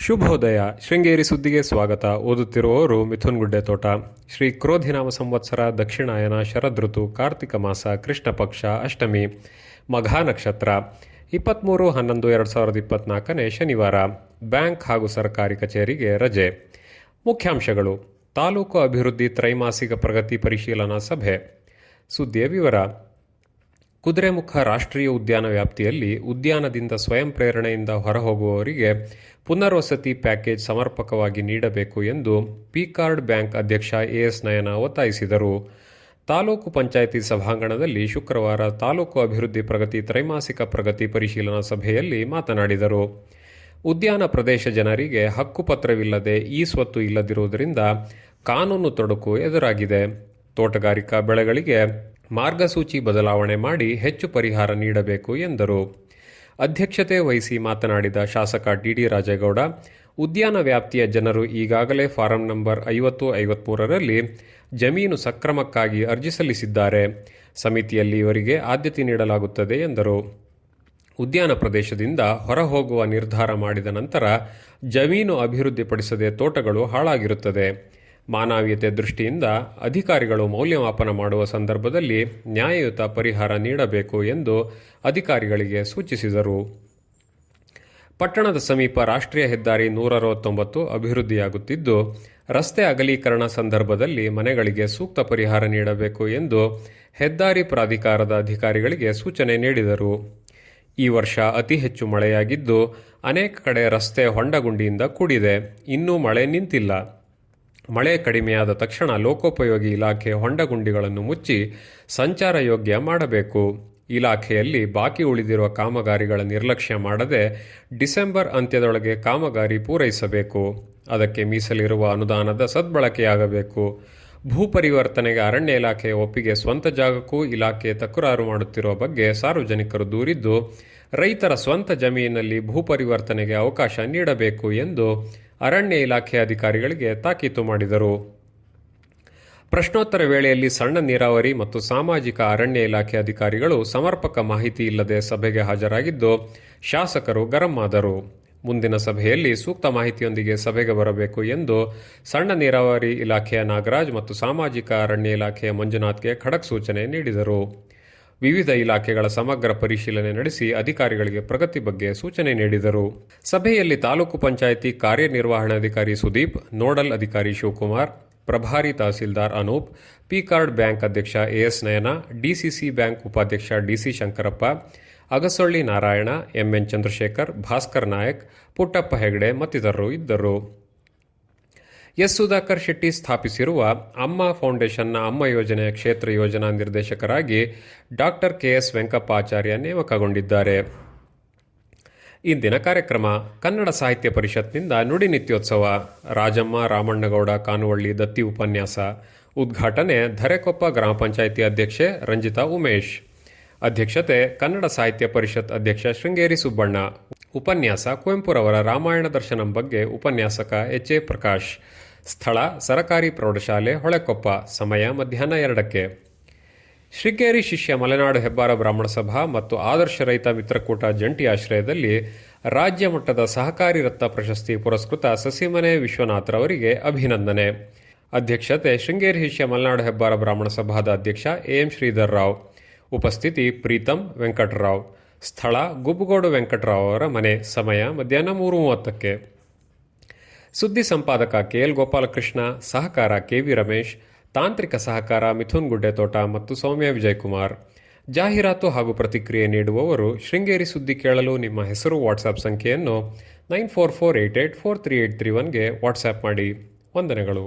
ಶುಭೋದಯ. ಶೃಂಗೇರಿ ಸುದ್ದಿಗೆ ಸ್ವಾಗತ. ಓದುತ್ತಿರುವವರು ಮಿಥುನ್ ಗುಡ್ಡೆತೋಟ. ಶ್ರೀ ಕ್ರೋಧಿನಾಮ ಸಂವತ್ಸರ, ದಕ್ಷಿಣಾಯನ, ಶರದೃತು, ಕಾರ್ತಿಕ ಮಾಸ, ಕೃಷ್ಣ ಪಕ್ಷ, ಅಷ್ಟಮಿ, ಮಘಾ ನಕ್ಷತ್ರ. 23/11/2024 ಶನಿವಾರ. ಬ್ಯಾಂಕ್ ಹಾಗೂ ಸರ್ಕಾರಿ ಕಚೇರಿಗೆ ರಜೆ. ಮುಖ್ಯಾಂಶಗಳು: ತಾಲೂಕು ಅಭಿವೃದ್ಧಿ ತ್ರೈಮಾಸಿಕ ಪ್ರಗತಿ ಪರಿಶೀಲನಾ ಸಭೆ. ಸುದ್ದಿಯ ವಿವರ. ಕುದುರೆಮುಖ ರಾಷ್ಟ್ರೀಯ ಉದ್ಯಾನ ವ್ಯಾಪ್ತಿಯಲ್ಲಿ ಉದ್ಯಾನದಿಂದ ಸ್ವಯಂ ಪ್ರೇರಣೆಯಿಂದ ಹೊರಹೋಗುವವರಿಗೆ ಪುನರ್ವಸತಿ ಪ್ಯಾಕೇಜ್ ಸಮರ್ಪಕವಾಗಿ ನೀಡಬೇಕು ಎಂದು ಪಿಕಾರ್ಡ್ ಬ್ಯಾಂಕ್ ಅಧ್ಯಕ್ಷ ಎಎಸ್ ನಯನ ಒತ್ತಾಯಿಸಿದರು. ತಾಲೂಕು ಪಂಚಾಯಿತಿ ಸಭಾಂಗಣದಲ್ಲಿ ಶುಕ್ರವಾರ ತಾಲೂಕು ಅಭಿವೃದ್ಧಿ ಪ್ರಗತಿ ತ್ರೈಮಾಸಿಕ ಪ್ರಗತಿ ಪರಿಶೀಲನಾ ಸಭೆಯಲ್ಲಿ ಮಾತನಾಡಿದರು. ಉದ್ಯಾನ ಪ್ರದೇಶ ಜನರಿಗೆ ಹಕ್ಕುಪತ್ರವಿಲ್ಲದೆ ಈ ಸ್ವತ್ತು ಇಲ್ಲದಿರುವುದರಿಂದ ಕಾನೂನು ತೊಡಕು ಎದುರಾಗಿದೆ. ತೋಟಗಾರಿಕಾ ಬೆಳೆಗಳಿಗೆ ಮಾರ್ಗಸೂಚಿ ಬದಲಾವಣೆ ಮಾಡಿ ಹೆಚ್ಚು ಪರಿಹಾರ ನೀಡಬೇಕು ಎಂದರು. ಅಧ್ಯಕ್ಷತೆ ವಹಿಸಿ ಮಾತನಾಡಿದ ಶಾಸಕ ಡಿಡಿ ರಾಜೇಗೌಡ, ಉದ್ಯಾನ ವ್ಯಾಪ್ತಿಯ ಜನರು ಈಗಾಗಲೇ ಫಾರಂ ನಂಬರ್ 50-53ರಲ್ಲಿ ಜಮೀನು ಸಕ್ರಮಕ್ಕಾಗಿ ಅರ್ಜಿ ಸಲ್ಲಿಸಿದ್ದಾರೆ. ಸಮಿತಿಯಲ್ಲಿ ಇವರಿಗೆ ಆದ್ಯತೆ ನೀಡಲಾಗುತ್ತದೆ ಎಂದರು. ಉದ್ಯಾನ ಪ್ರದೇಶದಿಂದ ಹೊರಹೋಗುವ ನಿರ್ಧಾರ ಮಾಡಿದ ನಂತರ ಜಮೀನು ಅಭಿವೃದ್ಧಿಪಡಿಸದೆ ತೋಟಗಳು ಹಾಳಾಗಿರುತ್ತದೆ. ಮಾನವೀಯತೆ ದೃಷ್ಟಿಯಿಂದ ಅಧಿಕಾರಿಗಳು ಮೌಲ್ಯಮಾಪನ ಮಾಡುವ ಸಂದರ್ಭದಲ್ಲಿ ನ್ಯಾಯಯುತ ಪರಿಹಾರ ನೀಡಬೇಕು ಎಂದು ಅಧಿಕಾರಿಗಳಿಗೆ ಸೂಚಿಸಿದರು. ಪಟ್ಟಣದ ಸಮೀಪ ರಾಷ್ಟ್ರೀಯ ಹೆದ್ದಾರಿ 169 ಅಭಿವೃದ್ಧಿಯಾಗುತ್ತಿದ್ದು, ರಸ್ತೆ ಅಗಲೀಕರಣ ಸಂದರ್ಭದಲ್ಲಿ ಮನೆಗಳಿಗೆ ಸೂಕ್ತ ಪರಿಹಾರ ನೀಡಬೇಕು ಎಂದು ಹೆದ್ದಾರಿ ಪ್ರಾಧಿಕಾರದ ಅಧಿಕಾರಿಗಳಿಗೆ ಸೂಚನೆ ನೀಡಿದರು. ಈ ವರ್ಷ ಅತಿ ಹೆಚ್ಚು ಮಳೆಯಾಗಿದ್ದು, ಅನೇಕ ಕಡೆ ರಸ್ತೆ ಹೊಂಡಗುಂಡಿಯಿಂದ ಕೂಡಿದೆ. ಇನ್ನೂ ಮಳೆ ನಿಂತಿಲ್ಲ. ಮಳೆ ಕಡಿಮೆಯಾದ ತಕ್ಷಣ ಲೋಕೋಪಯೋಗಿ ಇಲಾಖೆ ಹೊಂಡಗುಂಡಿಗಳನ್ನು ಮುಚ್ಚಿ ಸಂಚಾರ ಯೋಗ್ಯ ಮಾಡಬೇಕು. ಇಲಾಖೆಯಲ್ಲಿ ಬಾಕಿ ಉಳಿದಿರುವ ಕಾಮಗಾರಿಗಳ ನಿರ್ಲಕ್ಷ್ಯ ಮಾಡದೆ ಡಿಸೆಂಬರ್ ಅಂತ್ಯದೊಳಗೆ ಕಾಮಗಾರಿ ಪೂರೈಸಬೇಕು. ಅದಕ್ಕೆ ಮೀಸಲಿರುವ ಅನುದಾನದ ಸದ್ಬಳಕೆಯಾಗಬೇಕು. ಭೂ ಪರಿವರ್ತನೆಗೆ ಅರಣ್ಯ ಇಲಾಖೆಯ ಒಪ್ಪಿಗೆ ಸ್ವಂತ ಜಾಗಕ್ಕೂ ಇಲಾಖೆ ತಕರಾರು ಮಾಡುತ್ತಿರುವ ಬಗ್ಗೆ ಸಾರ್ವಜನಿಕರು ದೂರಿದ್ದು, ರೈತರ ಸ್ವಂತ ಜಮೀನಿನಲ್ಲಿ ಭೂ ಪರಿವರ್ತನೆಗೆ ಅವಕಾಶ ನೀಡಬೇಕು ಎಂದು ಅರಣ್ಯ ಇಲಾಖೆ ಅಧಿಕಾರಿಗಳಿಗೆ ತಾಕೀತು ಮಾಡಿದರು. ಪ್ರಶ್ನೋತ್ತರ ವೇಳೆಯಲ್ಲಿ ಸಣ್ಣ ನೀರಾವರಿ ಮತ್ತು ಸಾಮಾಜಿಕ ಅರಣ್ಯ ಇಲಾಖೆ ಅಧಿಕಾರಿಗಳು ಸಮರ್ಪಕ ಮಾಹಿತಿ ಇಲ್ಲದೆ ಸಭೆಗೆ ಹಾಜರಾಗಿದ್ದು, ಶಾಸಕರು ಗರಂ ಆದರು. ಮುಂದಿನ ಸಭೆಯಲ್ಲಿ ಸೂಕ್ತ ಮಾಹಿತಿಯೊಂದಿಗೆ ಸಭೆಗೆ ಬರಬೇಕು ಎಂದು ಸಣ್ಣ ನೀರಾವರಿ ಇಲಾಖೆಯ ನಾಗರಾಜ್ ಮತ್ತು ಸಾಮಾಜಿಕ ಅರಣ್ಯ ಇಲಾಖೆಯ ಮಂಜುನಾಥ್ಗೆ ಖಡಕ್ ಸೂಚನೆ ನೀಡಿದರು. ವಿವಿಧ ಇಲಾಖೆಗಳ ಸಮಗ್ರ ಪರಿಶೀಲನೆ ನಡೆಸಿ ಅಧಿಕಾರಿಗಳಿಗೆ ಪ್ರಗತಿ ಬಗ್ಗೆ ಸೂಚನೆ ನೀಡಿದರು. ಸಭೆಯಲ್ಲಿ ತಾಲೂಕು ಪಂಚಾಯಿತಿ ಕಾರ್ಯನಿರ್ವಹಣಾಧಿಕಾರಿ ಸುದೀಪ್, ನೋಡಲ್ ಅಧಿಕಾರಿ ಶಿವಕುಮಾರ್, ಪ್ರಭಾರಿ ತಹಸೀಲ್ದಾರ್ ಅನೂಪ್, ಪಿಕಾರ್ಡ್ ಬ್ಯಾಂಕ್ ಅಧ್ಯಕ್ಷ ಎಎಸ್ ನಯನ, ಡಿಸಿಸಿ ಬ್ಯಾಂಕ್ ಉಪಾಧ್ಯಕ್ಷ ಡಿಸಿ ಶಂಕರಪ್ಪ, ಅಗಸೊಳ್ಳಿ ನಾರಾಯಣ, ಎಂಎನ್ ಚಂದ್ರಶೇಖರ್, ಭಾಸ್ಕರ್ ನಾಯಕ್, ಪುಟ್ಟಪ್ಪ ಹೆಗಡೆ ಮತ್ತಿತರರು ಇದ್ದರು. ಎಸ್. ಸುಧಾಕರ್ ಶೆಟ್ಟಿ ಸ್ಥಾಪಿಸಿರುವ ಅಮ್ಮ ಫೌಂಡೇಶನ್ನ ಅಮ್ಮ ಯೋಜನೆಯ ಕ್ಷೇತ್ರ ಯೋಜನಾ ನಿರ್ದೇಶಕರಾಗಿ ಡಾಕ್ಟರ್ ಕೆಎಸ್ ವೆಂಕಪ್ಪಾಚಾರ್ಯ ನೇಮಕಗೊಂಡಿದ್ದಾರೆ. ಇಂದಿನ ಕಾರ್ಯಕ್ರಮ: ಕನ್ನಡ ಸಾಹಿತ್ಯ ಪರಿಷತ್ನಿಂದ ನುಡಿ ನಿತ್ಯೋತ್ಸವ, ರಾಜಮ್ಮ ರಾಮಣ್ಣಗೌಡ ಕಾನುವಳ್ಳಿ ದತ್ತಿ ಉಪನ್ಯಾಸ. ಉದ್ಘಾಟನೆ ಧರೆಕೊಪ್ಪ ಗ್ರಾಮ ಪಂಚಾಯಿತಿ ಅಧ್ಯಕ್ಷೆ ರಂಜಿತಾ ಉಮೇಶ್. ಅಧ್ಯಕ್ಷತೆ ಕನ್ನಡ ಸಾಹಿತ್ಯ ಪರಿಷತ್ ಅಧ್ಯಕ್ಷ ಶೃಂಗೇರಿ ಸುಬ್ಬಣ್ಣ. ಉಪನ್ಯಾಸ ಕುವೆಂಪುರವರ ರಾಮಾಯಣ ದರ್ಶನಂ ಬಗ್ಗೆ ಉಪನ್ಯಾಸಕ ಎಚ್. ಎ. ಪ್ರಕಾಶ್. ಸ್ಥಳ ಸರಕಾರಿ ಪ್ರೌಢಶಾಲೆ ಹೊಳೆಕೊಪ್ಪ. ಸಮಯ ಮಧ್ಯಾಹ್ನ 2ಕ್ಕೆ. ಶೃಂಗೇರಿ ಶಿಷ್ಯ ಮಲೆನಾಡು ಹೆಬ್ಬಾರ ಬ್ರಾಹ್ಮಣ ಸಭಾ ಮತ್ತು ಆದರ್ಶ ರೈತ ಮಿತ್ರಕೂಟ ಜಂಟಿ ಆಶ್ರಯದಲ್ಲಿ ರಾಜ್ಯ ಮಟ್ಟದ ಸಹಕಾರಿ ರತ್ನ ಪ್ರಶಸ್ತಿ ಪುರಸ್ಕೃತ ಸಸಿಮನೆ ವಿಶ್ವನಾಥ್ರವರಿಗೆ ಅಭಿನಂದನೆ. ಅಧ್ಯಕ್ಷತೆ ಶೃಂಗೇರಿ ಶಿಷ್ಯ ಮಲೆನಾಡು ಹೆಬ್ಬಾರ ಬ್ರಾಹ್ಮಣ ಸಭಾದ ಅಧ್ಯಕ್ಷ ಎಂ ಶ್ರೀಧರ್ ರಾವ್. ಉಪಸ್ಥಿತಿ ಪ್ರೀತಂ ವೆಂಕಟರಾವ್. ಸ್ಥಳ ಗುಬ್ಬಗೋಡು ವೆಂಕಟರಾವ್ ಅವರ ಮನೆ. ಸಮಯ ಮಧ್ಯಾಹ್ನ 3:30ಕ್ಕೆ. ಸುದ್ದಿ ಸಂಪಾದಕ ಕೆಎಲ್ ಗೋಪಾಲಕೃಷ್ಣ. ಸಹಕಾರ ಕೆವಿ ರಮೇಶ್. ತಾಂತ್ರಿಕ ಸಹಕಾರ ಮಿಥುನ್ ಗುಡ್ಡೆತೋಟ ಮತ್ತು ಸೌಮ್ಯ ವಿಜಯಕುಮಾರ್. ಜಾಹೀರಾತು ಹಾಗೂ ಪ್ರತಿಕ್ರಿಯೆ ನೀಡುವವರು ಶೃಂಗೇರಿ ಸುದ್ದಿ ಕೇಳಲು ನಿಮ್ಮ ಹೆಸರು ವಾಟ್ಸ್ಆಪ್ ಸಂಖ್ಯೆಯನ್ನು 9448843831ಗೆ ವಾಟ್ಸ್ಆ್ಯಪ್ ಮಾಡಿ. ವಂದನೆಗಳು.